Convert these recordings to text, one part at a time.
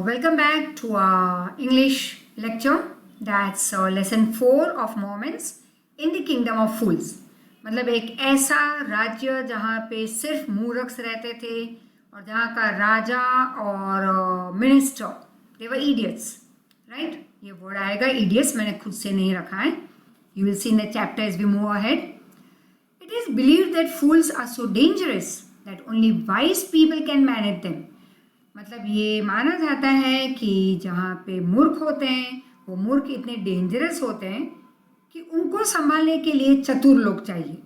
Welcome back to our English lecture. That's lesson 4 of Moments in the Kingdom of Fools. मतलब एक ऐसा राज्य जहाँ पे सिर्फ मूर्ख रहते थे और जहाँ का राजा और minister they were idiots, right. ये वर्ड आएगा इडियट्स, मैंने खुद से नहीं रखा है. You will see in the chapter as we move ahead. It is believed that fools are so dangerous that only wise people can manage them. मतलब ये माना जाता है कि जहाँ पे मूर्ख होते हैं वो मूर्ख इतने डेंजरस होते हैं कि उनको संभालने के लिए चतुर लोग चाहिए.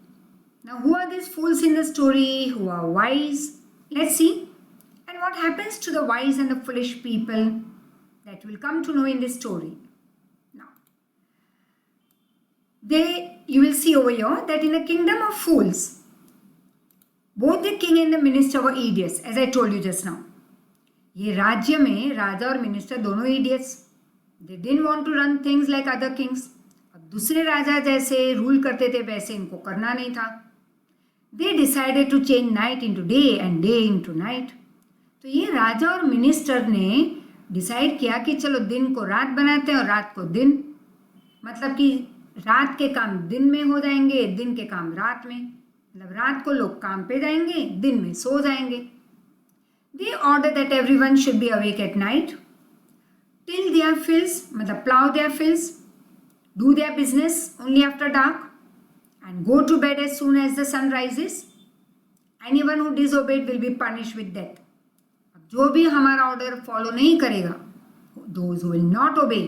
Now who are these fools in the story who are wise? Let's see. And what happens to the wise and the foolish people that we'll come to know in this story. Now, you will see over here that in the kingdom of fools, both the king and the minister were idiots, as I told you just now. ये राज्य में राजा और minister दोनों idiots. They didn't want to run things like other kings. अब दूसरे राजा जैसे rule करते थे वैसे इनको करना नहीं था. They decided to change night into day and day into night. तो ये राजा और मिनिस्टर ने डिसाइड किया कि चलो दिन को रात बनाते हैं और रात को दिन. मतलब कि रात के काम दिन में हो जाएंगे, दिन के काम रात में. मतलब रात को लोग काम पे जाएंगे, दिन में सो जाएंगे. They order that everyone should be awake at night, till their fields, मतलब plow their fields, do their business only after dark, and go to bed as soon as the sun rises. Anyone who disobeyed will be punished with death. अब जो भी हमारा order follow नहीं करेगा, those who will not obey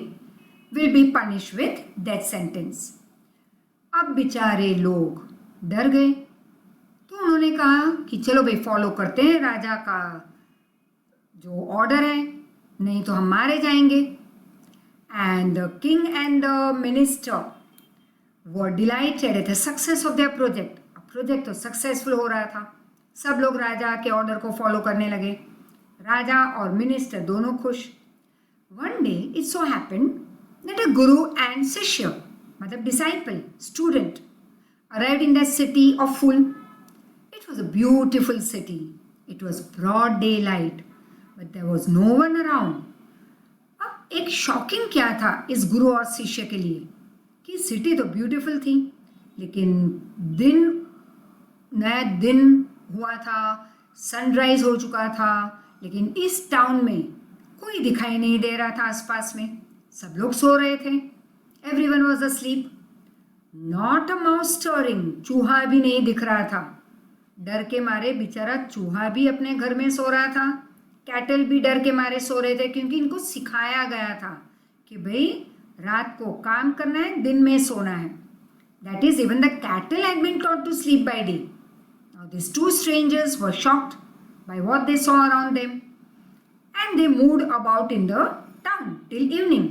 will be punished with death sentence. अब बेचारे लोग डर गए, तो उन्होंने कहा कि चलो भाई फॉलो करते हैं राजा का जो ऑर्डर है, नहीं तो हम मारे जाएंगे. And the king and the minister were dilated at the success of their project. Project तो सक्सेसफुल हो रहा था, सब लोग राजा के ऑर्डर को फॉलो करने लगे. राजा और मिनिस्टर दोनों खुश. One day it so happened that a guru and shishya, मतलब disciple, student, arrived in the city of fool. It was a beautiful city. It was broad daylight, but there was no one around. अब एक shocking क्या था इस गुरु और शिष्य के लिए कि सिटी तो ब्यूटीफुल थी, लेकिन नया दिन हुआ था, सनराइज हो चुका था, लेकिन इस टाउन में कोई दिखाई नहीं दे रहा था आसपास में. सब लोग सो रहे थे. Everyone was asleep. Not a mouse stirring. चूहा भी नहीं दिख रहा था. डर के मारे बेचारा चूहा भी अपने घर में सो रहा था. कैटल भी डर के मारे सो रहे थे, क्योंकि इनको सिखाया गया था कि भाई रात को काम करना है, दिन में सोना है. That is even the cattle had been taught to sleep by day. Now this two strangers were shocked by what they saw around them and they moved about in the town till evening.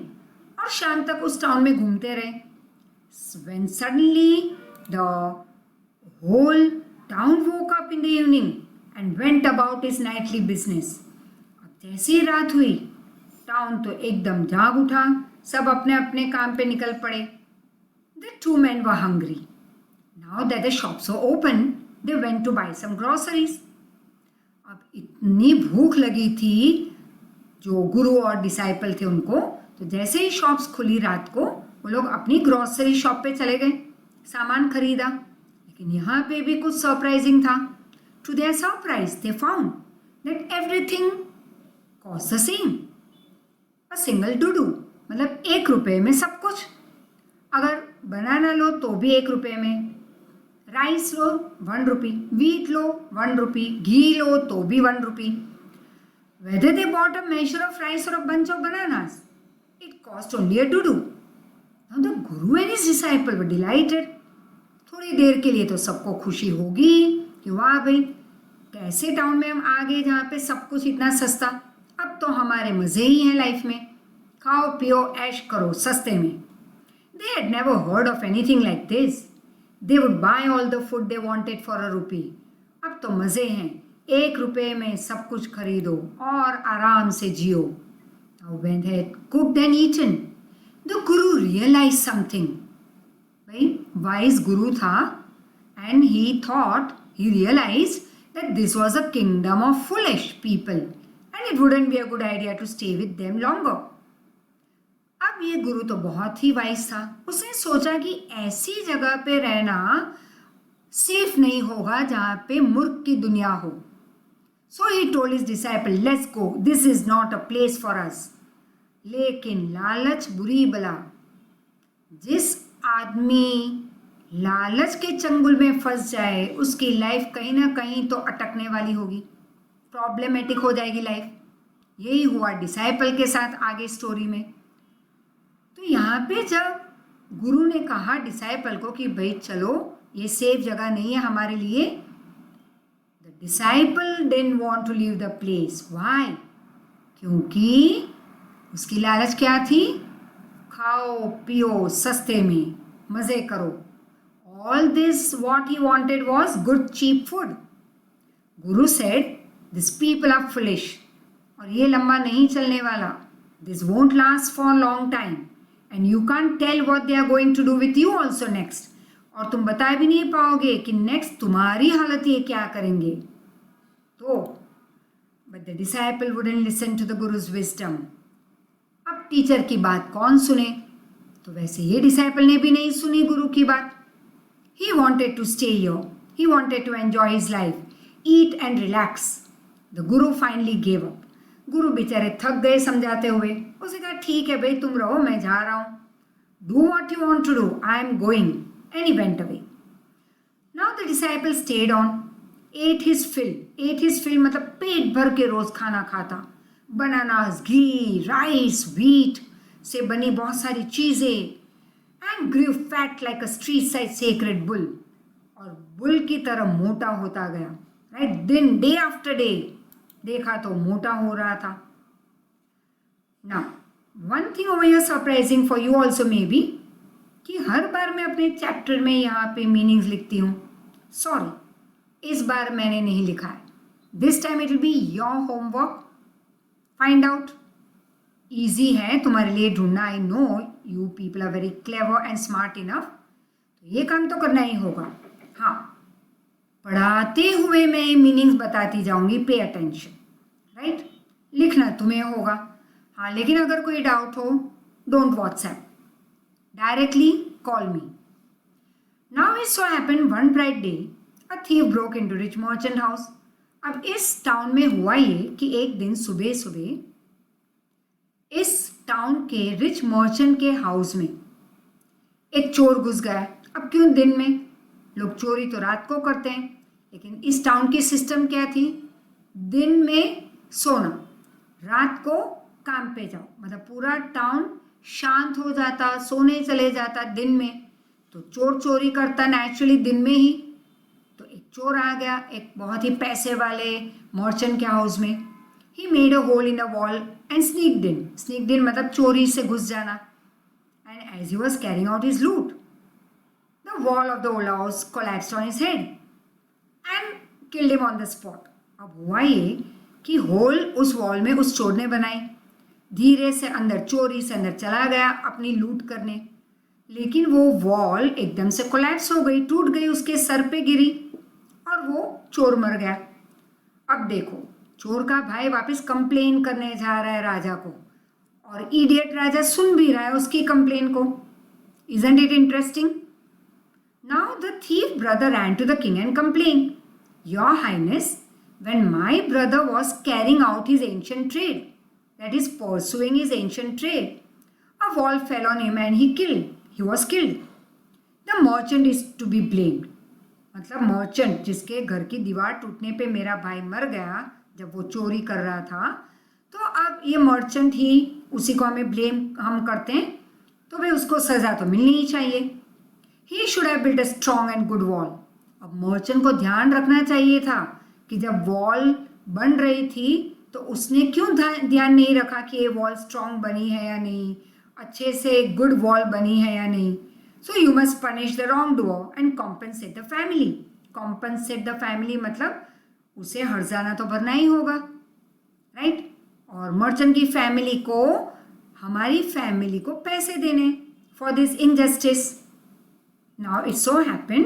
और शाम तक उस town में घूमते रहे. When suddenly the whole town woke up in the evening and went about its nightly business. अब जैसी रात हुई, टाउन तो एकदम जाग उठा, सब अपने अपने काम पे निकल पड़े. The two men were hungry. Now that the shops were open, they went to buy some groceries. अब इतनी भूख लगी थी जो गुरु और डिसाइपल थे उनको, तो जैसे ही शॉप्स खुली रात को, वो लोग अपनी ग्रोसरी शॉप पे चले गए, सामान खरीदा. लेकिन यहाँ पे भी कुछ सरप्राइजिंग था. To their surprise they found that everything cost the same. A single डूडू, मतलब 1 रुपये में सब कुछ. अगर बनाना लो तो भी 1 रुपये में, राइस लो 1 रुपी, वीट लो 1 रुपी, घी लो तो भी 1 rupee. Whether they bought a measure of rice और a bunch of bananas, it cost only a डूडू. Now the guru and his disciple were delighted. थोड़ी देर के लिए तो सबको खुशी होगी कि वाह भाई कैसे टाउन में हम आ गए जहाँ पे सब कुछ इतना सस्ता. अब तो हमारे मज़े ही हैं लाइफ में, खाओ पियो ऐश करो सस्ते में. They had never heard of anything like this. They would buy all the food they wanted for a rupee. अब तो मज़े हैं, 1 रुपये में सब कुछ खरीदो और आराम से जियो. Now when they had cooked and eaten, the guru realized something. भाई वाइज गुरु था and he realized that this was a kingdom of foolish people and it wouldn't be a good idea to stay with them longer. अब ये गुरु तो बहुत ही wise था. उसने सोचा कि ऐसी जगह पे रहना सेफ नहीं होगा जहाँ पे मूर्ख की दुनिया हो. So he told his disciple, let's go. This is not a place for us. लेकिन लालच बुरी बला. जिस आदमी लालच के चंगुल में फंस जाए उसकी लाइफ कहीं ना कहीं तो अटकने वाली होगी, प्रॉब्लमेटिक हो जाएगी लाइफ. यही हुआ डिसाइपल के साथ आगे स्टोरी में. तो यहाँ पे जब गुरु ने कहा डिसाइपल को कि भाई चलो ये सेफ जगह नहीं है हमारे लिए, the disciple didn't want to leave the place. Why? क्योंकि उसकी लालच क्या थी? खाओ पियो सस्ते में मज़े करो. All this what he wanted was good cheap food. Guru said, these people are foolish. और ये लंबा नहीं चलने वाला. This won't last for a long time. And you can't tell what they are going to do with you also next. और तुम बता भी नहीं पाओगे कि next तुम्हारी हालत ये क्या करेंगे. तो but the disciple wouldn't listen to the Guru's wisdom. अब टीचर की बात कौन सुने? तो वैसे ये डिसाइपल ने भी नहीं सुनी गुरु की बात. He wanted to stay here. He wanted to enjoy his life, eat and relax. The Guru finally gave up. गुरु बेचारे थक गए समझाते हुए. उसने कहा ठीक है भाई तुम रहो, मैं जा रहा हूँ. Do what you want to do. I am going. And he went away. Now the disciple stayed on, ate his fill. Ate his fill मतलब पेट भर के रोज खाना खाता. Bananas, ghee, rice, wheat से बनी बहुत सारी चीज़ें. And grew fat like a street-side sacred bull. और बुल की तरह मोटा होता गया. Right? दिन डे आफ्टर डे देखा तो मोटा हो रहा था. Now, one thing over here surprising for you also may be कि हर बार मैं अपने चैप्टर में यहाँ पे मीनिंग्स लिखती हूँ. सॉरी, इस बार मैंने नहीं लिखा है. This time it will be your homework. Find out. Easy है तुम्हारे लिए ढूंढना. I know you people are very clever and smart enough. तो ये काम तो करना ही होगा. हाँ, पढ़ाते हुए मैं मीनिंग्स बताती जाऊंगी. Pay attention. राइट? लिखना तुम्हें होगा. हाँ, लेकिन अगर कोई डाउट हो don't WhatsApp, directly call me. Now it so happen one bright day a thief broke into rich merchant house. अब इस टाउन में हुआ ये कि एक दिन सुबह सुबह इस टाउन के रिच मर्चेंट के हाउस में एक चोर घुस गया. अब क्यों दिन में? लोग चोरी तो रात को करते हैं, लेकिन इस टाउन की सिस्टम क्या थी? दिन में सोना, रात को काम पे जाओ. मतलब पूरा टाउन शांत हो जाता, सोने चले जाता दिन में. तो चोर चोरी करता नेचुरली दिन में ही. तो एक चोर आ गया एक बहुत ही पैसे वाले मर्चेंट के हाउस में. He made a hole in a wall and sneaked in. Sneaked in मतलब चोरी से घुस जाना. And as he was carrying out his loot, the wall of the old house collapsed on his head and killed him on the spot. अब हुआ ये कि whole उस वॉल में उस चोर ने बनाई. धीरे से अंदर चोरी से अंदर चला गया अपनी लूट करने. लेकिन वो वॉल एकदम से कोलैप्स हो गई, टूट गई, उसके सर पे गिरी और वो चोर मर गया. अब देखो, चोर का भाई वापस कंप्लेन करने जा रहा है राजा को और इडियट राजा सुन भी रहा है उसकी कंप्लेन को. Isn't it interesting? Now the thief brother ran to the king and complained, Your Highness, when my brother was carrying out his ancient trade, that is pursuing his ancient trade, a wall fell on him and he was killed. The merchant is to be blamed. मतलब merchant जिसके घर की दीवार टूटने पे मेरा भाई मर गया जब वो चोरी कर रहा था, तो अब ये मर्चेंट ही उसी को हमें ब्लेम हम करते हैं. तो भाई उसको सज़ा तो मिलनी ही चाहिए. He should have built a strong and good wall. अब मर्चेंट को ध्यान रखना चाहिए था कि जब वॉल बन रही थी तो उसने क्यों ध्यान नहीं रखा कि ये वॉल स्ट्रॉन्ग बनी है या नहीं, अच्छे से गुड वॉल बनी है या नहीं. So you must punish the wrong doer and compensate the family. Compensate the family मतलब उसे हर्जाना तो भरना ही होगा. राइट? और मर्चेंट की फैमिली को, हमारी फैमिली को पैसे देने for this injustice. Now it so happen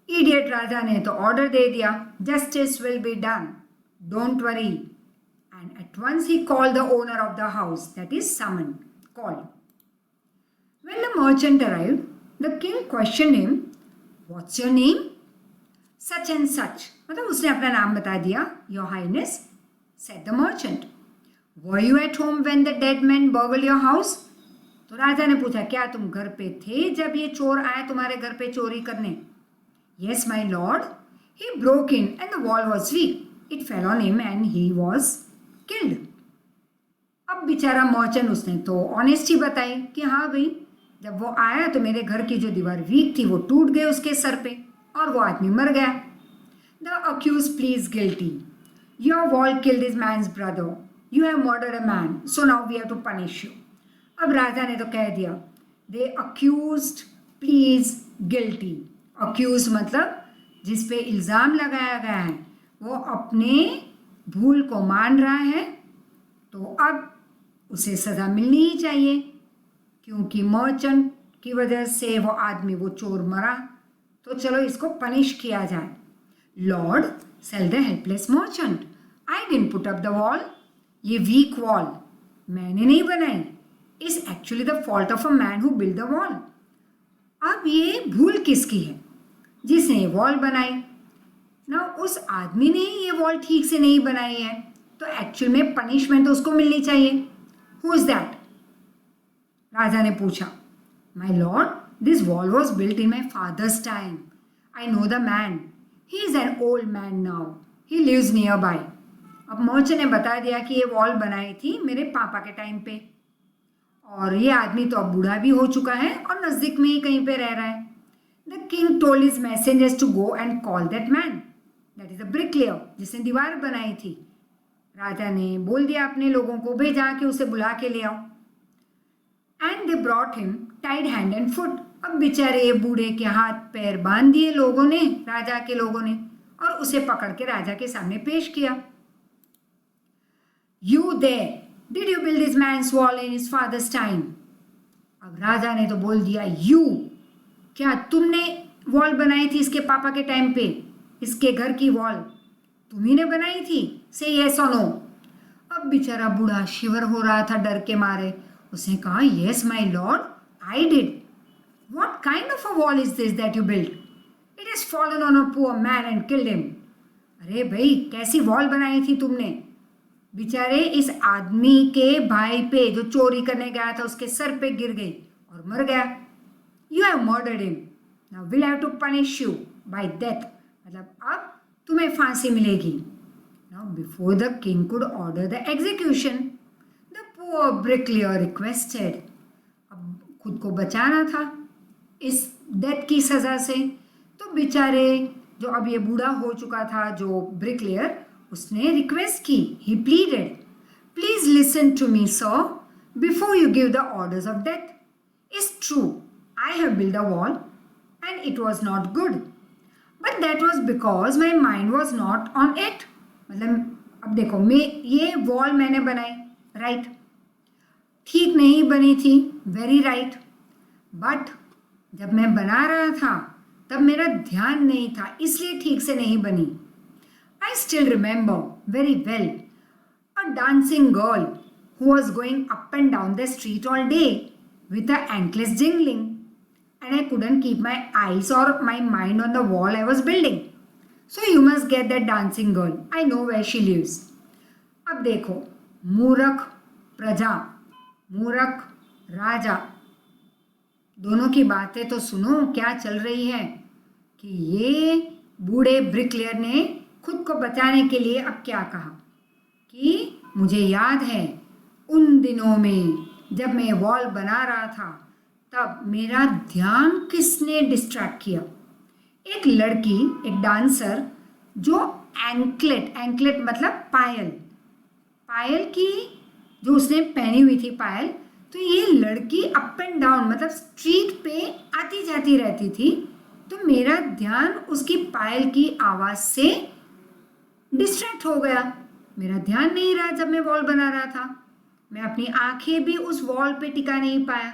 idiot राजा ने तो ऑर्डर दे दिया, justice will be done, don't worry. and at once he called the owner of the house, that is summoned, called. When the merchant arrived, the king questioned him, "What's your name?" "Such and such." मतलब उसने अपना नाम बता दिया. "Your Highness," said the merchant. "Were you at home when the dead man burgled your house?" तो राजा ने पूछा, क्या तुम घर पे थे जब ये चोर आए तुम्हारे घर पे चोरी करने? "Yes, my lord. He broke in and the wall was weak. It fell on him and he was killed." अब बेचारा मर्चेंट उसने तो ऑनेस्टी बताई कि हाँ भाई, जब वो आया तो मेरे घर की जो दीवार वीक थी वो टूट गई उसके सर पे और वो आदमी मर गया. The accused pleads guilty. Your wall killed this man's brother. You have murdered a man, so now we have to punish you. अब राजा ने तो कह दिया, the accused pleads guilty. Accused मतलब जिस पे इल्ज़ाम लगाया गया है वो अपने भूल को मान रहा है, तो अब उसे सज़ा मिलनी ही चाहिए क्योंकि मर्चेंट की वजह से वो आदमी, वो चोर मरा, तो चलो इसको पनिश किया जाए. Lord, said the helpless merchant. I didn't put up the wall. ये वीक वॉल मैंने नहीं बनाई. Is actually the fault of a man who build the wall. अब ये भूल किसकी है? जिसने ये वॉल बनाई ना, उस आदमी ने ये वॉल ठीक से नहीं बनाई है, तो एक्चुअल में पनिशमेंट तो उसको मिलनी चाहिए. Who is that? राजा ने पूछा. My lord, this wall was built in my father's time. I know the man. He is an old man now. He lives near by. अब मर्चेंट ने बता दिया कि ये वॉल बनाई थी मेरे पापा के टाइम पे, और ये आदमी तो अब बूढ़ा भी हो चुका है और नज़दीक में ही कहीं पे रह रहा है. The king told his messengers to go and call that man, that is the bricklayer, जिसने दीवार बनाई थी. राजा ने बोल दिया अपने लोगों को, भेजा के उसे बुला के ले आओ. And they brought him tied hand and foot. अब बेचारे बूढ़े के हाथ पैर बांध दिए लोगों ने, राजा के लोगों ने, और उसे पकड़ के राजा के सामने पेश किया. You there, did you build this man's wall in his father's time? अब राजा ने तो बोल दिया, यू, क्या तुमने वॉल बनाई थी इसके पापा के टाइम पे? इसके घर की वॉल तुम्ही ने बनाई थी? से येस और नो. अब बेचारा बूढ़ा शिवर हो रहा था डर के मारे. उसने कहा, yes my Lord, I did. What kind of a wall is this that you build? It is fallen on a poor man and killed him. अरे भाई, कैसी वॉल बनाई थी तुमने? बेचारे इस आदमी के भाई पे जो चोरी करने गया था उसके सर पे गिर गई और मर गया. You have murdered him. Now we'll have to punish you by death. मतलब अब तुम्हें फांसी मिलेगी. Now before the king could order the execution, the poor bricklayer requested. अब खुद को बचाना था इस डेथ की सज़ा से, तो बेचारे जो अब ये बूढ़ा हो चुका था जो ब्रिकलेयर, उसने रिक्वेस्ट की. He pleaded, please listen to me, sir, before you give the orders of death. It's true, I have built a wall and it was not good, but that was because my mind was not on it. मतलब अब देखो, मैं ये wall मैंने बनाई, right, ठीक नहीं बनी थी, वेरी राइट, बट जब मैं बना रहा था तब मेरा ध्यान नहीं था, इसलिए ठीक से नहीं बनी. I still remember very well a dancing girl who was going up and down the street all day with her anklets jingling, and I couldn't keep my eyes or my mind on the wall I was building. So you must get that dancing girl. I know where she lives. अब देखो, मूर्ख प्रजा, मूर्ख राजा, दोनों की बातें तो सुनो क्या चल रही है. कि ये बूढ़े ब्रिकलेयर ने खुद को बचाने के लिए अब क्या कहा कि मुझे याद है उन दिनों में जब मैं वॉल बना रहा था तब मेरा ध्यान किसने डिस्ट्रैक्ट किया. एक लड़की, एक डांसर जो एंकलेट मतलब पायल, पायल की जो उसने पहनी हुई थी पायल, तो ये लड़की अप एंड डाउन मतलब स्ट्रीट पे आती जाती रहती थी, तो मेरा ध्यान उसकी पायल की आवाज़ से डिस्ट्रैक्ट हो गया. मेरा ध्यान नहीं रहा जब मैं वॉल बना रहा था. मैं अपनी आंखें भी उस वॉल पे टिका नहीं पाया,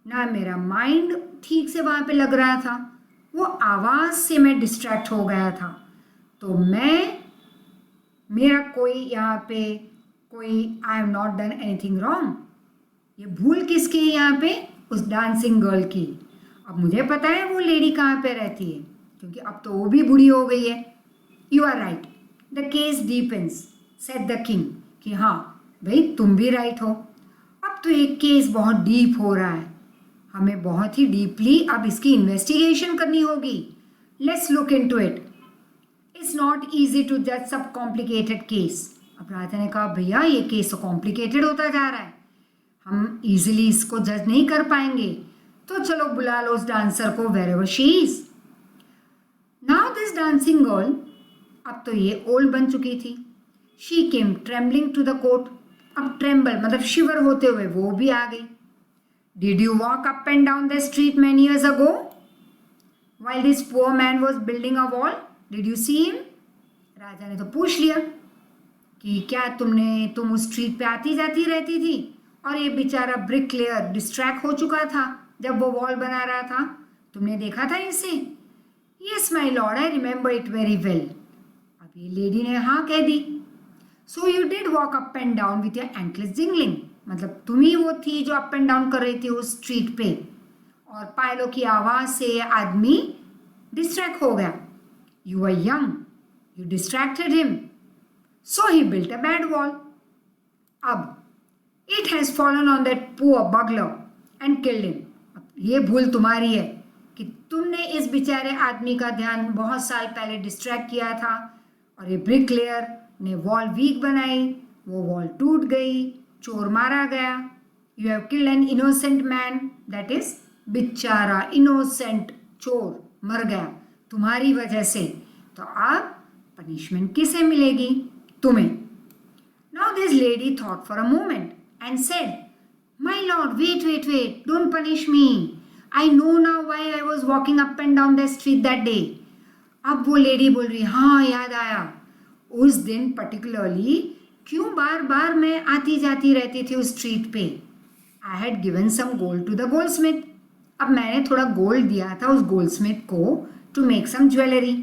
ना मेरा माइंड ठीक से वहाँ पे लग रहा था, वो आवाज़ से मैं डिस्ट्रैक्ट हो गया था. तो मेरा कोई यहाँ पे कोई आई have not done anything wrong, ये भूल किसकी है यहाँ पे? उस डांसिंग गर्ल की। अब मुझे पता है वो लेडी कहाँ पे रहती है, क्योंकि अब तो वो भी बूढ़ी हो गई है। You are right, the case depends, said the king, कि हाँ भाई तुम भी राइट हो। अब तो एक केस बहुत डीप हो रहा है, हमें बहुत ही डीपली अब इसकी इन्वेस्टिगेशन करनी होगी। Let's look into it. It's not easy to जज सब कॉम्प्लिकेटेड केस। अब राजा ने कहा भैया ये केस तो कॉम्प्लिकेटेड होता जा रहा है, हम इजीली इसको जज नहीं कर पाएंगे, तो चलो बुला लो उस डांसर को wherever she is। Now this dancing girl, अब तो ये ओल्ड बन चुकी थी। She came trembling to the court. अब ट्रेम्बल मतलब शिवर होते हुए वो भी आ गई। Did you walk up and down the street many years ago while this poor man was building a wall? Did you see him? राजा ने तो पूछ लिया कि क्या तुम उस स्ट्रीट पे आती जाती रहती थी और ये बेचारा ब्रिकलेयर डिस्ट्रैक्ट हो चुका था जब वो वॉल बना रहा था, तुमने देखा था इसे? Yes my lord, I remember it very well. अब ये लेडी ने हाँ कह दी। So you did walk up and down with your anklets jingling, मतलब तुम ही वो थी जो अप एंड डाउन कर रही थी उस स्ट्रीट पे और पायलों की आवाज से आदमी डिस्ट्रैक्ट हो गया। You are young, you distracted him, so he built a bad wall. अब it has fallen on that poor burglar and killed him. अब ये भूल तुम्हारी है कि तुमने इस बेचारे आदमी का ध्यान बहुत साल पहले डिस्ट्रैक्ट किया था और ये ब्रिकलेयर ने वॉल वीक बनाई, वो वॉल टूट गई, चोर मारा गया। You have killed an innocent man, that is बेचारा इनोसेंट चोर मर गया तुम्हारी वजह से, तो अब पनिशमेंट किसे मिलेगी? तुम्हें। Now this lady thought for a moment and said, my lord, wait, don't punish me. I know now why I was walking up and down the street that day. अब वो लेडी बोल रही, हाँ याद आया, उस दिन पर्टिकुलरली क्यों बार बार मैं आती जाती रहती थी उस स्ट्रीट पे। I had given some gold to the goldsmith, अब मैंने थोड़ा गोल्ड दिया था उस गोल्डस्मिथ को to make some jewellery.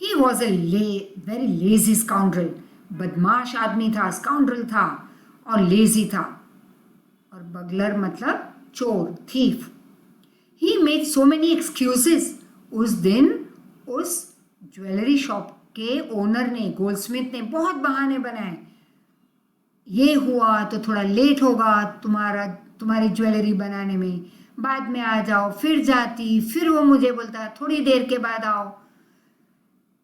He was a very lazy scoundrel, बदमाश आदमी था, स्काउंड्रल था और लेजी था, और बगलर मतलब चोर, थीफ। ही मेड सो मेनी एक्सक्यूजेस। उस दिन उस ज्वेलरी शॉप के ओनर ने, गोल्डस्मिथ ने बहुत बहाने बनाए। ये हुआ तो थोड़ा लेट होगा तुम्हारी ज्वेलरी बनाने में, बाद में आ जाओ, फिर जाती, फिर वो मुझे बोलता थोड़ी देर के बाद आओ।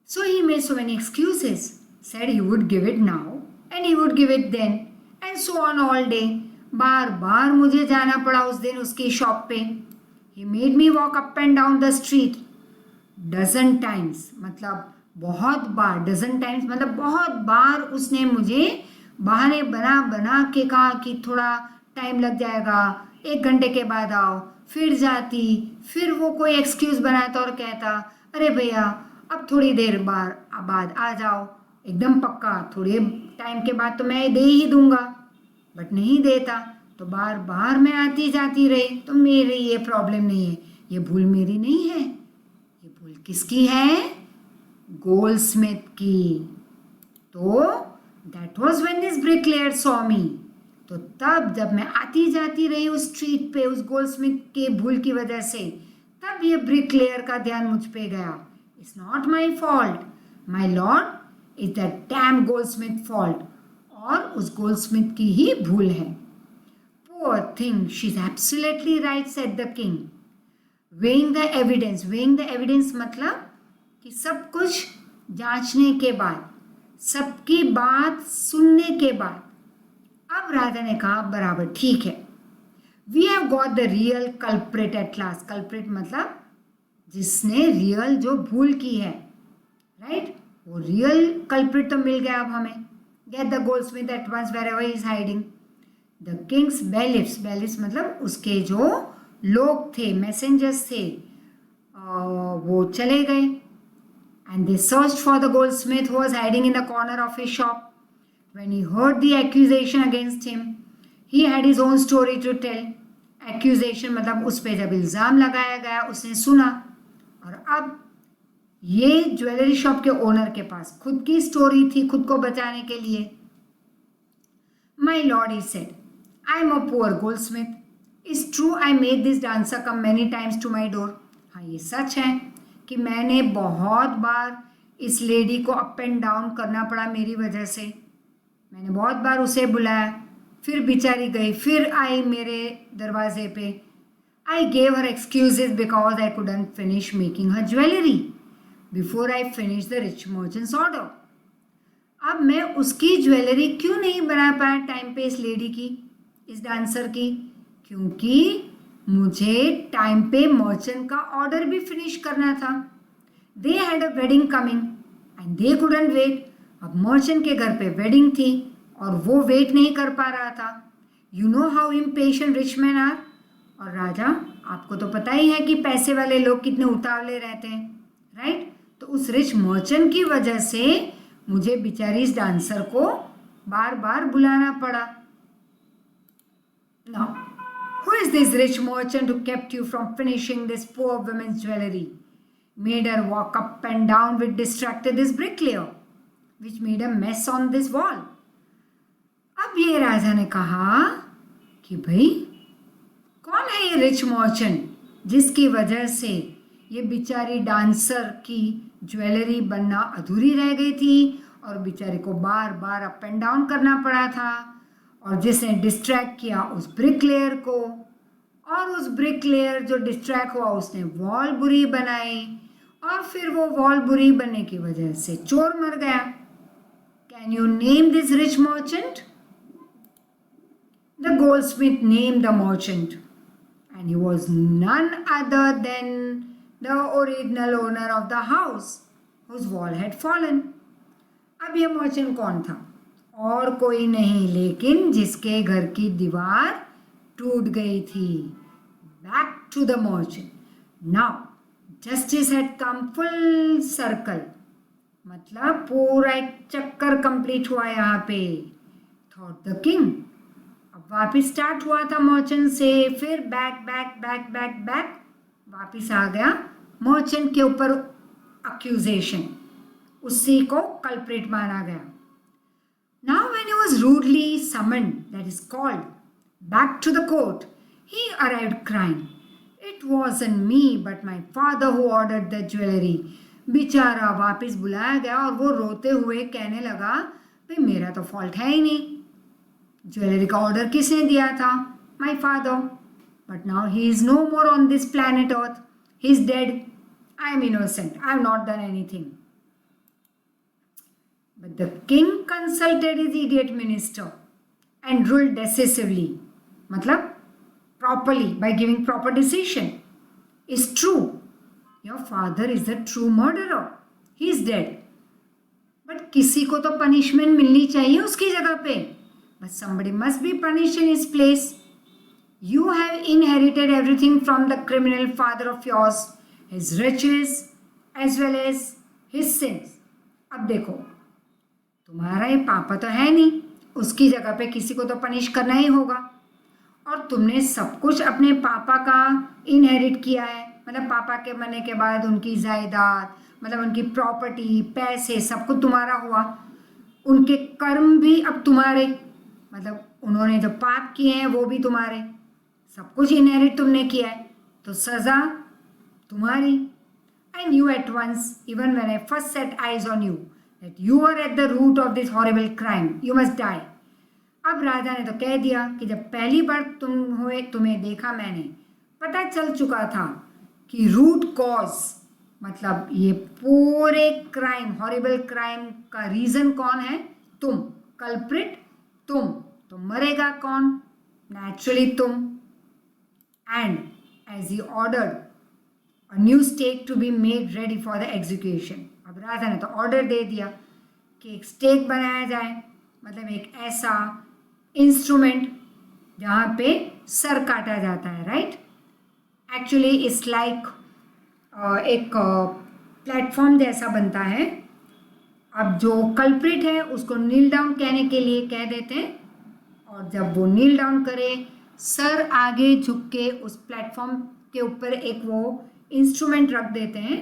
So he made so many excuses, said he would give it now and he would give it then and so on all day। बार बार मुझे जाना पड़ा उस दिन उसकी शॉप पे। He made me walk up and down the street dozen times, मतलब बहुत बार, dozen times मतलब बहुत बार उसने मुझे बहाने बना बना के कहा कि थोड़ा टाइम लग जाएगा, 1 घंटे के बाद आओ, फिर जाती, फिर वो कोई एक्सक्यूज बनाता और कहता अरे भैया अब थोड़ी देर बाद आ जाओ, एकदम पक्का थोड़े टाइम के बाद तो मैं दे ही दूंगा, बट नहीं देता, तो बार बार मैं आती जाती रही। तो मेरी ये प्रॉब्लम नहीं है, ये भूल मेरी नहीं है, ये भूल किसकी है? गोल्डस्मिथ की। तो that was when this bricklayer saw me, तो तब जब मैं आती जाती रही उस स्ट्रीट पे उस गोल्डस्मिथ के भूल की वजह से, तब ये ब्रिकलेयर का ध्यान मुझ पे गया। It's not my fault my lord, it's that dam Goldsmith fault, और उस गोल्डस्मिथ की ही भूल है। Poor thing, she's absolutely right, said the king. Weighing the evidence, weighing the evidence मतलब कि सब कुछ जांचने के बाद, सबकी बात सुनने के बाद, अब राजा ने कहा बराबर ठीक है, we have got the real culprit at last। culprit मतलब जिसने रियल जो भूल की है, राइट, वो रियल culprit तो मिल गया अब हमें। Get the goldsmith at once wherever he is hiding। The king's bailiffs, bailiffs मतलब उसके जो लोग थे, मैसेंजर्स थे, वो चले गए। And they searched for the goldsmith who was hiding in the corner of his shop. When he heard the accusation against him, he had his own story to tell। Accusation मतलब उस पर जब इल्ज़ाम लगाया गया उसने सुना, और अब ये ज्वेलरी शॉप के ओनर के पास खुद की स्टोरी थी खुद को बचाने के लिए। My lord, he said, I am a poor goldsmith. It's true I made this dancer come many times to my door. हाँ, ये सच है कि मैंने बहुत बार इस लेडी को अप एंड डाउन करना पड़ा मेरी वजह से. मैंने बहुत बार उसे बुलाया, फिर बेचारी गई, फिर आई मेरे दरवाजे पे. I gave her excuses because I couldn't finish making her jewelry before I finished the rich merchant's order. अब मैं उसकी ज्वेलरी क्यों नहीं बना पाया टाइम पे इस लेडी की, इस डांसर की? क्योंकि मुझे टाइम पे मर्चेंट का ऑर्डर भी फिनिश करना था. They had a wedding coming and they couldn't wait. अब मर्चेंट के घर पे वेडिंग थी और वो वेट नहीं कर पा रहा था. You know how impatient rich man are. और राजा, आपको तो पता ही है कि पैसे वाले लोग कितने उतावले रहते हैं, राइट? तो उस रिच मर्चेंट की वजह से मुझे बेचारी इस डांसर को बार बार बुलाना पड़ा. Now, who is this rich merchant who kept you from finishing this poor woman's jewelry? Made her walk up and down with distracted this bricklayer, which made a mess on this wall. अब ये राजा ने कहा कि भाई कौन है ये rich merchant जिसकी वजह से ये बेचारी डांसर की ज्वेलरी बनना अधूरी रह गई थी और बेचारी को बार बार अप एंड डाउन करना पड़ा था, और जिसने डिस्ट्रैक्ट किया उस ब्रिकलेयर को, और उस ब्रिकलेयर जो डिस्ट्रैक्ट हुआ उसने वॉल बुरी बनाई, और फिर वो वॉल बुरी बनने की वजह से चोर मर गया. Can you name this rich merchant? The Goldsmith named the merchant and he was none other than the original owner of the house whose wall had fallen. अब ये मर्चेंट कौन था? और कोई नहीं लेकिन जिसके घर की दीवार टूट गई थी. Back to the merchant. Now justice had come full circle. मतलब पूरा एक चक्कर कंप्लीट हुआ यहाँ पे. Thought the king. अब वापिस स्टार्ट हुआ था मर्चेंट से, फिर back back back back back वापिस आ गया मर्चेंट के ऊपर अक्यूजेशन, उसी को कल्प्रिट माना गया. Now when he was rudely summoned, that is called, back to the court, he arrived crying, it wasn't me but my father who ordered the jewellery. बेचारा वापिस बुलाया गया और वो रोते हुए कहने लगा, भाई मेरा तो फॉल्ट है ही नहीं, ज्वेलरी का ऑर्डर किसने दिया था? My father. But now he is no more on this planet earth, he is dead. I am innocent, I have not done anything. But the king consulted his idiot minister and ruled decisively, मतलब properly, by giving proper decision. Is true, your father is the true murderer, he is dead. But किसी को तो punishment मिलनी चाहिए उसकी जगह पे. But somebody must be punished in his place. You have inherited everything from the criminal father of yours, his riches as well as his sins. अब देखो, तुम्हारा ये पापा तो है नहीं, उसकी जगह पे किसी को तो पनिश करना ही होगा. और तुमने सब कुछ अपने पापा का इनहेरिट किया है, मतलब पापा के मरने के बाद उनकी जायदाद, मतलब उनकी प्रॉपर्टी, पैसे, सब कुछ तुम्हारा हुआ. उनके कर्म भी अब तुम्हारे, मतलब उन्होंने जो पाप किए हैं वो भी तुम्हारे, सब कुछ इनहेरिट तुमने किया है, तो सज़ा तुम्हारी. I knew at once, even when I first set eyes on you, that you are at the root of this horrible crime, you must die. अब राजा ने तो कह दिया कि जब पहली बार तुम्हें देखा मैंने, पता चल चुका था कि रूट कॉज, मतलब ये पूरे क्राइम, हॉरिबल क्राइम का रीज़न कौन है? तुम. कल्प्रिट तुम. तो मरेगा कौन? नेचुरली तुम. And as he ordered a new stake to be made ready for the execution. अब राजा ने तो ऑर्डर दे दिया कि एक स्टेक बनाया जाए, मतलब एक ऐसा इंस्ट्रूमेंट जहाँ पे सर काटा जाता है, राइट? एक्चुअली इट्स लाइक एक प्लेटफॉर्म जैसा बनता है. अब जो कल्प्रिट है उसको नील डाउन कहने के लिए कह देते हैं, और जब वो नील डाउन करे, सर आगे झुक के उस प्लेटफॉर्म के ऊपर एक वो इंस्ट्रूमेंट रख देते हैं,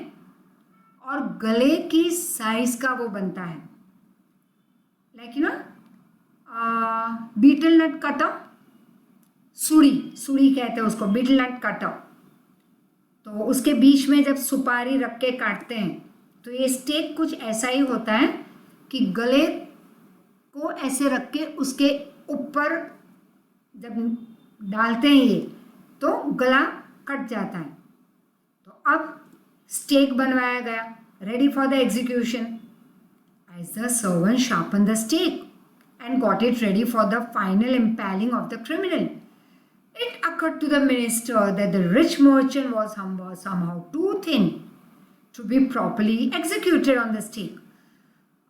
और गले की साइज का वो बनता है, like you know betel nut cutter, सुड़ी कहते हैं उसको, बीटल नट कटर। तो उसके बीच में जब सुपारी रख के काटते हैं तो ये स्टेक कुछ ऐसा ही होता है कि गले को ऐसे रख के उसके ऊपर जब डालते हैं ये तो गला कट जाता है। तो अब स्टेक बनवाया गया, ready for the execution. As the servant sharpen the stake and got it ready for the final impaling of the criminal, it occurred to the minister that the rich merchant was somehow too thin to be properly executed on the stake.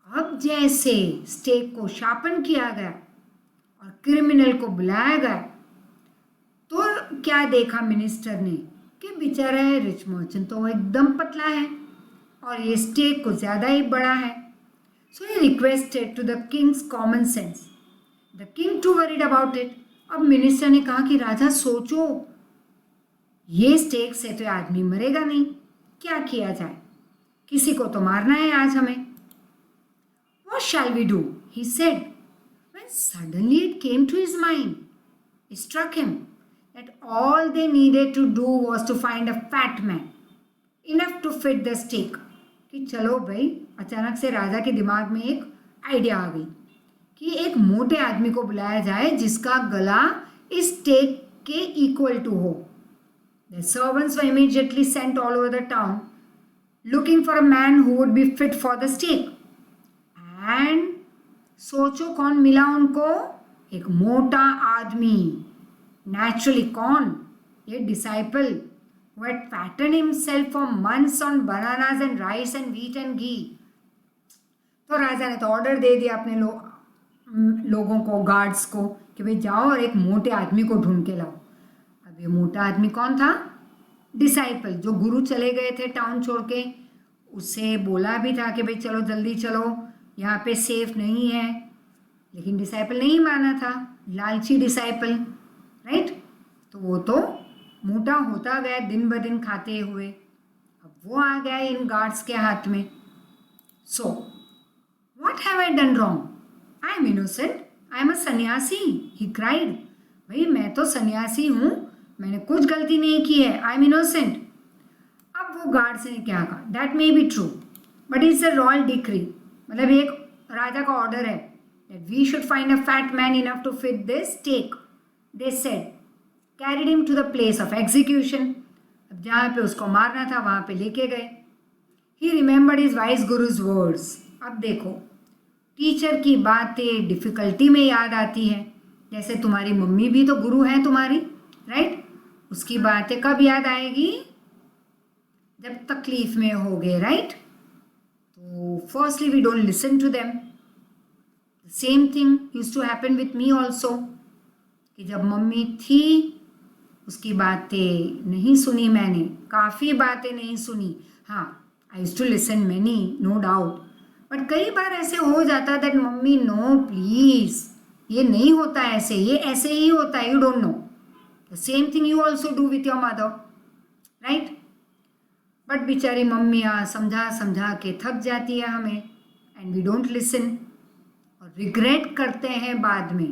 अब जैसे stake को sharpen किया गया और criminal को बुलाया गया तो क्या देखा मिनिस्टर ने कि बेचारा रिच मर्चेंट तो वो एकदम पतला है और ये स्टेक को ज़्यादा ही बड़ा है। So he requested to the king's common sense. The king too worried about it. अब मिनिस्टर ने कहा कि राजा सोचो, ये स्टेक से तो आदमी मरेगा नहीं, क्या किया जाए, किसी को तो मारना है आज हमें। What shall we do? He said. When suddenly it came to his mind, it struck him that all they needed to do was to find a fat man enough to fit the stake. कि चलो भाई, अचानक से राजा के दिमाग में एक idea आ गई कि एक मोटे आदमी को बुलाया जाए जिसका गला इस स्टेक के इक्वल टू हो। The servants were immediately sent all over the town looking for a man who would be fit for the stake. And सोचो कौन मिला उनको, एक मोटा आदमी। नेचुरली कौन, ये disciple who had fattened himself for months on bananas and rice and wheat and ghee. तो राजा ने तो ऑर्डर दे दिया अपने लोगों को, गार्ड्स को, कि भाई जाओ और एक मोटे आदमी को ढूंढ के लाओ। अब ये मोटा आदमी कौन था? डिसाइपल, जो गुरु चले गए थे टाउन छोड़ के, उससे बोला भी था कि भाई चलो जल्दी चलो, यहाँ पे सेफ नहीं है, लेकिन डिसाइपल नहीं माना था, लालची डिसाइपल, राइट। तो वो तो मोटा होता गया दिन ब दिन खाते हुए, अब वो आ गया इन गार्ड्स के हाथ में। So what have I done wrong? I am innocent, I am a सन्यासी, ही क्राइड। भाई मैं तो सन्यासी हूँ, मैंने कुछ गलती नहीं की है, आई एम इनोसेंट। अब वो गार्ड्स ने क्या कहा, that may be true but it's a royal decree, मतलब एक राजा का ऑर्डर है that we should find a fat man enough to fit this stake. They said, carried him to the place of execution. अब जहाँ पे उसको मारना था वहाँ पे लेके गए। He remembered his wise guru's words. अब देखो, टीचर की बातें डिफ़िकल्टी में याद आती हैं, जैसे तुम्हारी मम्मी भी तो गुरु है तुम्हारी, राइट। उसकी बातें कब याद आएगी? जब तकलीफ में होगे, राइट। तो firstly we don't listen to them. Same thing used to happen with me also, कि जब मम्मी थी उसकी बातें नहीं सुनी मैंने, काफ़ी बातें नहीं सुनी। हाँ, I used to listen many, no doubt, but कई बार ऐसे हो जाता दैट मम्मी नो प्लीज़, ये नहीं होता ऐसे, ये ऐसे ही होता है, you don't no. The same thing you also do with your mother, right. But बेचारी मम्मियाँ समझा समझा के थक जाती है हमें, एंड वी डोंट लिसन, और रिग्रेट करते हैं बाद में,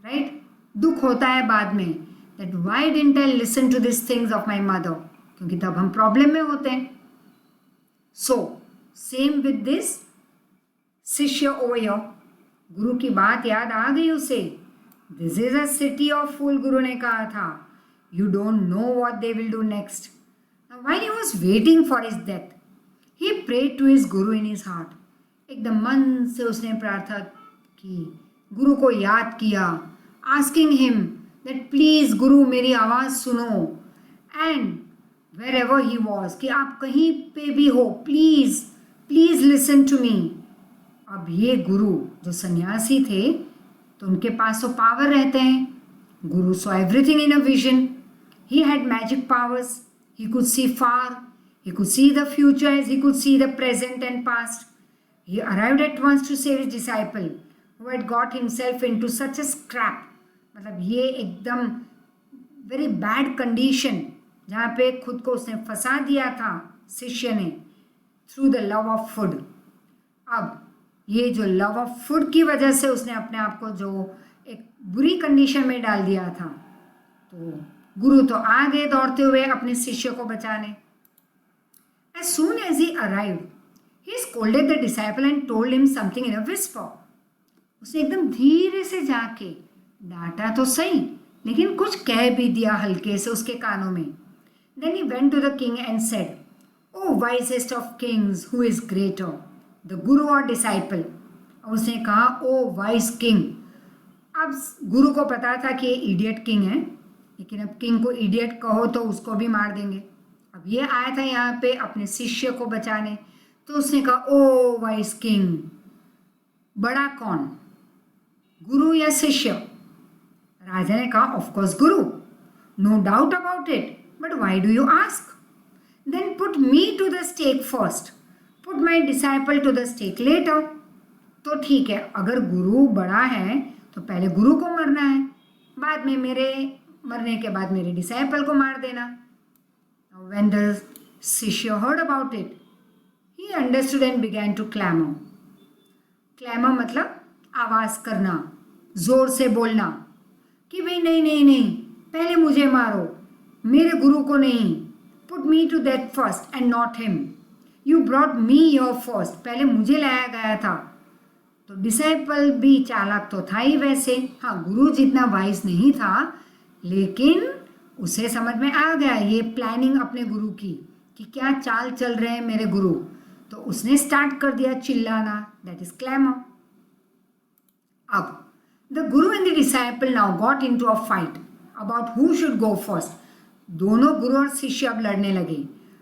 राइट। दुख होता है बाद में that why didn't I listen to this things of my mother, क्योंकि तब हम प्रॉब्लम में होते हैं। सो सेम विद दिस शिष्य ओवर हियर, गुरु की बात याद आ गई उसे। This is a city of fool, guru ने कहा था, you don't know what they will do next. While he was waiting for his death, he prayed to his guru in his heart. एकदम मन से उसने प्रार्थना की, गुरु को याद किया, आस्किंग हिम दैट प्लीज़ गुरु मेरी आवाज़ सुनो, and wherever he was, कि आप कहीं पे भी हो, please please listen to me. अब ये गुरु जो सन्यासी थे तो उनके पास तो पावर रहते हैं। गुरु saw everything in a vision, he had magic powers, he could see far, he could see the future as he could see the present and past. He arrived at once to save his disciple who had got himself into such a scrap, मतलब ये एकदम very bad condition जहाँ पे खुद को उसने फंसा दिया था शिष्य ने, through the love of food. अब ये जो लव ऑफ फूड की वजह से उसने अपने आप को जो एक बुरी कंडीशन में डाल दिया था, तो गुरु तो आ गए दौड़ते हुए अपने शिष्य को बचाने। As soon as he arrived, he scolded the disciple and told him something in a whisper. उसने एकदम धीरे से जाके डांटा तो सही, लेकिन कुछ कह भी दिया हल्के से उसके कानों में। Then he went to the king and said, "O wisest of kings, who is greater, the guru or disciple?" और उसने कहा, "ओ वाइस किंग." अब गुरु को पता था कि ये इडियट किंग है, लेकिन अब किंग को इडियट कहो तो उसको भी मार देंगे। अब ये आया था यहाँ पे अपने शिष्य को बचाने, तो उसने कहा, "ओ वाइस किंग, बड़ा कौन, गुरु या शिष्य?" राजा ने कहा, "of course guru, no doubt about it, but why do you ask? Then put me to the stake first, put my disciple to the stake later." तो ठीक है, अगर गुरु बड़ा है तो पहले गुरु को मरना है, बाद में मेरे मरने के बाद मेरे डिसाइपल को मार देना। When the शिष्य heard about it, he understood and began to clamor. Clamor मतलब आवाज़ करना, जोर से बोलना कि भाई नहीं नहीं नहीं, पहले मुझे मारो, मेरे गुरु को नहीं। Put me to death first and not him. You brought me here first. पहले मुझे लाया गया था। तो डिसाइपल भी चालाक तो था ही वैसे, हाँ गुरु जितना वाइज नहीं था, लेकिन उसे समझ में आ गया ये प्लानिंग अपने गुरु की कि क्या चाल चल रहे हैं मेरे गुरु। तो उसने स्टार्ट कर दिया चिल्लाना, दैट इज क्लैमर। अब the guru and the disciple now got into a fight about who should go first. दोनों गुरु और शिष्य अब लड़ने लगे।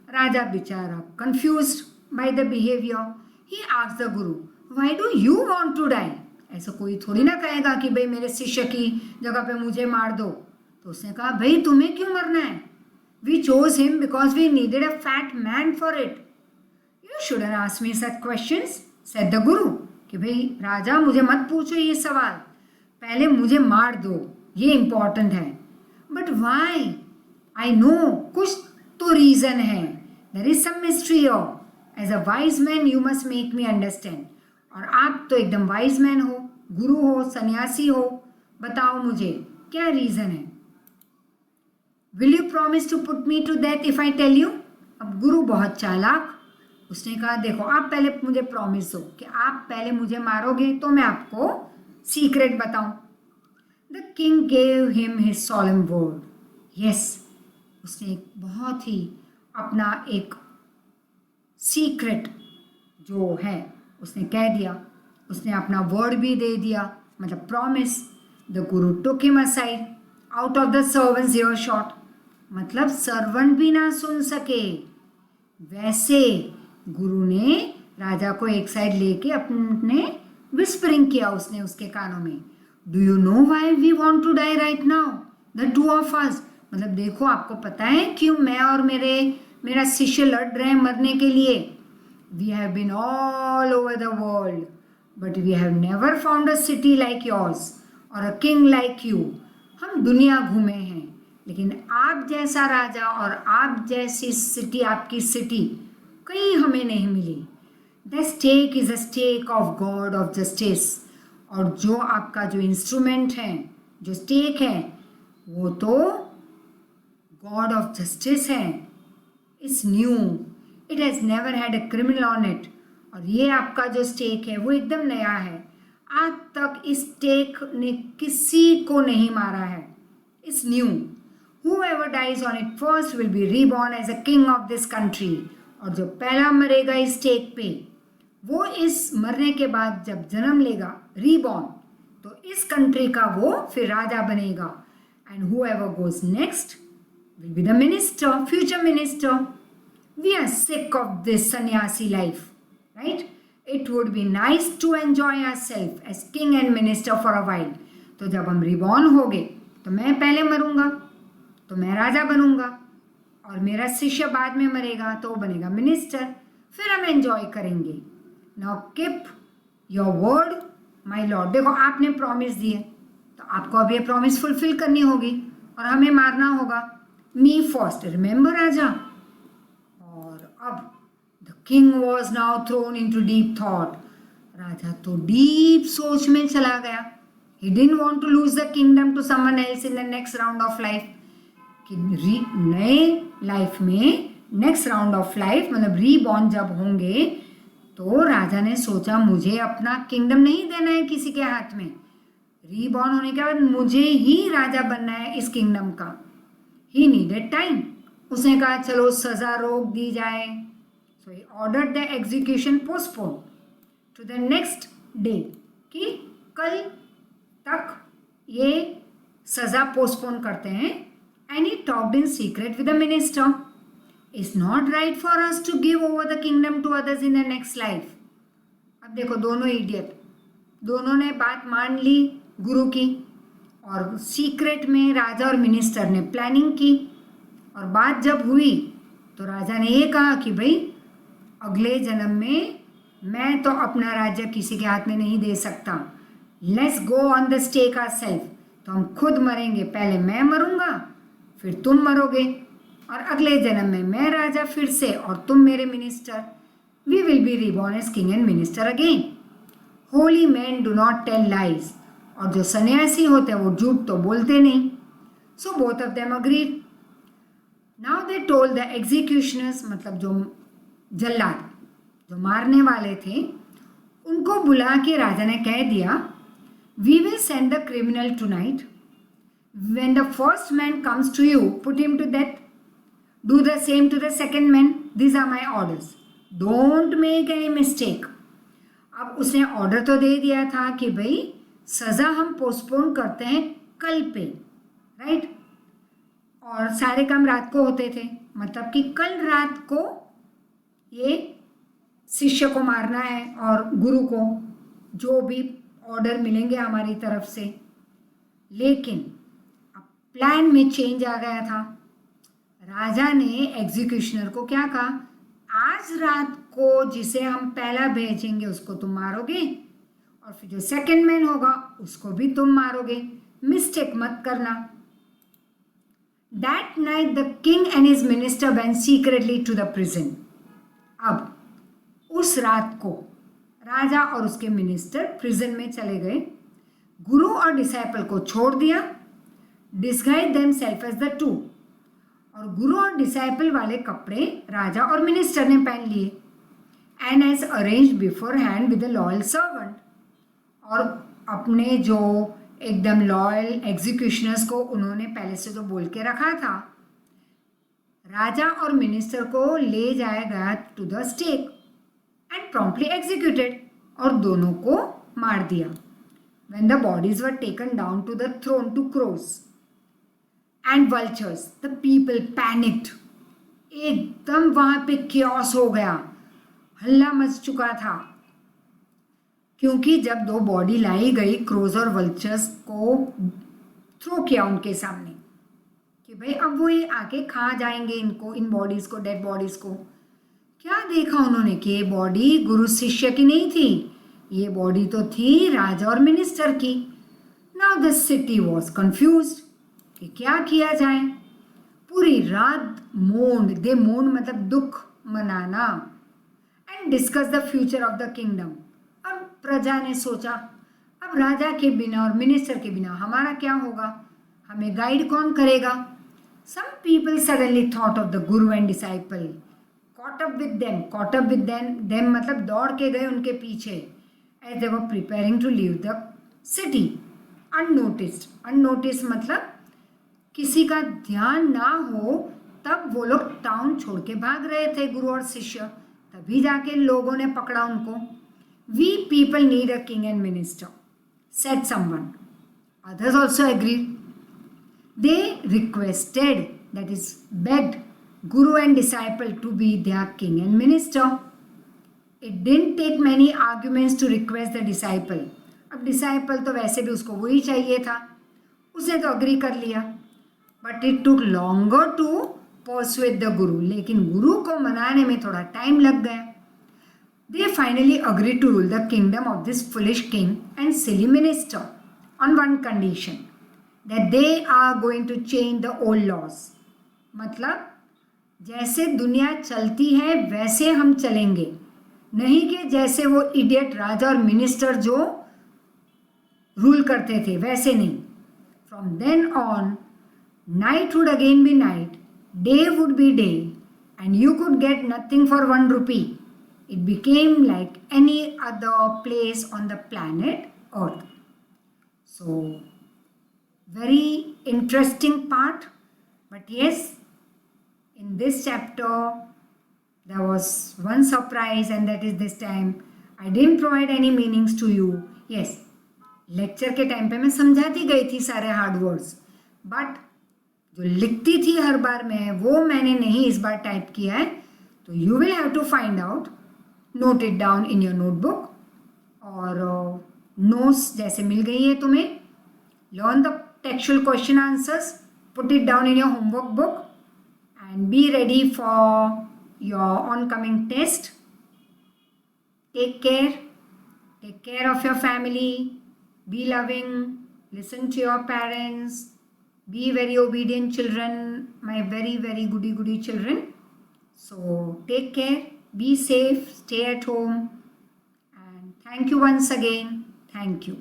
राजा बेचारा confused by the behaviour, he asked the guru, why do you want to die? ऐसा कोई थोड़ी ना कहेगा कि भाई मेरे शिष्य की जगह पे मुझे मार दो। तो उसने कहा, भाई तुम्हें क्यों मरना है? We chose him because we needed a fat man for it. You shouldn't ask me such questions, said the guru. कि भाई राजा मुझे मत पूछो ये सवाल, पहले मुझे मार दो, ये इंपॉर्टेंट है। But why? आई नो, कुछ तो रीजन है, there is some mystery here. As a wise man you must make me understand. और आप तो एकदम वाइज मैन हो, गुरु हो, सन्यासी हो, बताओ मुझे क्या रीजन है। Will you promise to put me to death if I tell you? अब गुरु बहुत चालाक, उसने कहा, देखो आप पहले मुझे प्रॉमिस दो कि आप पहले मुझे मारोगे तो मैं आपको सीक्रेट बताऊं। The king gave him his solemn word, yes. उसने एक बहुत ही अपना एक सीक्रेट जो है उसने कह दिया, उसने अपना वर्ड भी दे दिया, मतलब promise. The Guru took him aside out of the servants year shot, मतलब सर्वेंट भी ना सुन सके वैसे गुरु ने राजा को एक साइड लेके अपने विस्परिंग किया उसने उसके कानों में, do you know why we want to die right now the two of us? मतलब देखो आपको पता है क्यों मैं और मेरा शिष्य लड़ रहे हैं मरने के लिए। We have been all over the world but we have never found a city like yours और अ किंग लाइक यू। हम दुनिया घूमे हैं, लेकिन आप जैसा राजा और आप जैसी सिटी, आपकी सिटी कहीं हमें नहीं मिली। The stake is a stake of God of justice. और जो आपका जो इंस्ट्रूमेंट है, जो स्टेक है, वो तो गॉड ऑफ जस्टिस है। It's new, it has never had a criminal on it. और ये आपका जो स्टेक है वो एकदम नया है, आज तक इस स्टेक ने किसी को नहीं मारा है। It's new, whoever dies on it first will be reborn as a king of this country। और जो पहला मरेगा इस स्टेक पे, वो इस मरने के बाद जब जन्म लेगा, रीबॉर्न, तो इस कंट्री का वो फिर राजा बनेगा। And whoever goes next will be the minister, future minister। We are sick of this sannyasi life, right? It would be nice to enjoy ourselves as king and minister for a while। तो जब हम reborn होंगे तो मैं पहले मरूंगा तो मैं राजा बनूंगा, और मेरा शिष्य बाद में मरेगा तो वो बनेगा मिनिस्टर, फिर हम एंजॉय करेंगे। Now keep your word my Lord. देखो आपने प्रॉमिस दिए तो आपको अब ये प्रॉमिस फुलफिल करनी होगी और हमें मारना होगा। Me first, remember raja. और अब the king was now thrown into deep thought थॉट। राजा तो डीप सोच में चला गया. He didn't want to lose the kingdom to someone else in the next round of life. कि नए लाइफ में नेक्स्ट राउंड ऑफ लाइफ मतलब रीबॉर्न जब होंगे तो राजा ने सोचा मुझे अपना किंगडम नहीं देना है किसी के हाथ में. रीबॉर्न होने के बाद मुझे ही राजा बनना है इस किंगडम का. He needed time. उसने कहा चलो सज़ा रोक दी जाए. So he ordered the execution postpone to the next day कि कल तक ये सज़ा पोस्टपोन करते हैं. And he talked in secret with the minister. It's not right for us to give over the kingdom to others in the next life. अब देखो दोनों इडियट, दोनों ने बात मान ली गुरु की और सीक्रेट में राजा और मिनिस्टर ने प्लानिंग की. और बात जब हुई तो राजा ने ये कहा कि भाई अगले जन्म में मैं तो अपना राज्य किसी के हाथ में नहीं दे सकता. Let's go on the stake ourself. तो हम खुद मरेंगे. पहले मैं मरूंगा फिर तुम मरोगे और अगले जन्म में मैं राजा फिर से और तुम मेरे minister. We will be reborn as king and minister again. Holy man do not tell lies. और जो सन्यासी होते हैं वो झूठ तो बोलते नहीं. So both of them agreed. Now they told the executioners मतलब जो जल्लाद जो मारने वाले थे उनको बुला के राजा ने कह दिया we will send the criminal tonight. When the first man comes to you put him to death. Do the same to the second man. These are my orders. Don't make any mistake. अब उसने order तो दे दिया था कि भाई सज़ा हम postpone करते हैं कल पे, राइट. और सारे काम रात को होते थे मतलब कि कल रात को ये शिष्य को मारना है और गुरु को जो भी ऑर्डर मिलेंगे हमारी तरफ से. लेकिन अब प्लान में चेंज आ गया था. राजा ने एग्जीक्यूशनर को क्या कहा आज रात को जिसे हम पहला भेजेंगे उसको तुम मारोगे और फिर जो सेकंड मैन होगा उसको भी तुम मारोगे. मिस्टेक मत करना. That night the king and his minister went secretly to the prison. अब उस रात को राजा और उसके मिनिस्टर प्रिजन में चले गए. गुरु और डिसाइपल को छोड़ दिया. Disguise themselves as the two. और गुरु और डिसाइपल वाले कपड़े राजा और मिनिस्टर ने पहन लिए. And as arrange beforehand with the loyal servant. और अपने जो एकदम लॉयल एग्जीक्यूशनर्स को उन्होंने पहले से जो बोल के रखा था. राजा और मिनिस्टर को ले जाया गया to the stake and promptly executed. और दोनों को मार दिया. When the bodies were taken down to the throne to crows and vultures the people panicked. एकदम वहाँ पे क्योस हो गया. हल्ला मच चुका था क्योंकि जब दो बॉडी लाई गई क्रोज और वल्चर्स को थ्रो किया उनके सामने कि भाई अब वो ये आके खा जाएंगे इनको, इन बॉडीज़ को, डेड बॉडीज़ को. क्या देखा उन्होंने कि ये बॉडी गुरु शिष्य की नहीं थी. ये बॉडी तो थी राजा और मिनिस्टर की. Now the city was confused कि क्या किया जाए. पूरी रात मोर्न. दे मोर्न मतलब दुख मनाना. And discuss the future of the kingdom. अब प्रजा ने सोचा अब राजा के बिना और मिनिस्टर के बिना हमारा क्या होगा, हमें गाइड कौन करेगा. Some people suddenly thought of the guru and disciple. Caught up with them मतलब दौड़ के गए उनके पीछे. As they were preparing to leave the city unnoticed. Unnoticed मतलब किसी का ध्यान ना हो तब वो लोग टाउन छोड़ के भाग रहे थे गुरु और शिष्य. तभी जाके लोगों ने पकड़ा उनको. We people need a king and minister said someone. Others also agreed. They requested that is begged guru and disciple to be their king and minister. It didn't take many arguments to request the disciple. अब disciple तो वैसे भी उसको वही चाहिए था, उसने तो अग्री कर लिया. But it took longer to persuade the guru. लेकिन गुरु को मनाने में थोड़ा टाइम लग गया. They finally agreed to rule the kingdom of this foolish king and silly minister on one condition, that they are going to change the old laws. मतलब जैसे दुनिया चलती है वैसे हम चलेंगे. नहीं कि जैसे वो इडियट राजा और मिनिस्टर जो रूल करते थे वैसे नहीं. From then on night would again be night, day would be day, and you could get nothing for 1 rupee. It became like any other place on the planet Earth. So, very interesting part. But yes, in this chapter, there was one surprise, and that is this time I didn't provide any meanings to you. Yes, lecture के time पे मैं समझाती गई थी सारे hard words, but जो लिखती थी हर बार मैं वो मैंने नहीं इस बार टाइप किया है. तो you will have to find out, note it down in your notebook, और नोट्स जैसे मिल गई है तुम्हें. Learn the textual question answers, put it down in your homework book, and be ready for your on coming test. Take care of your family, be loving, listen to your parents, be very obedient children, my very very goody children. So take care, be safe, stay at home, and thank you once again. Thank you.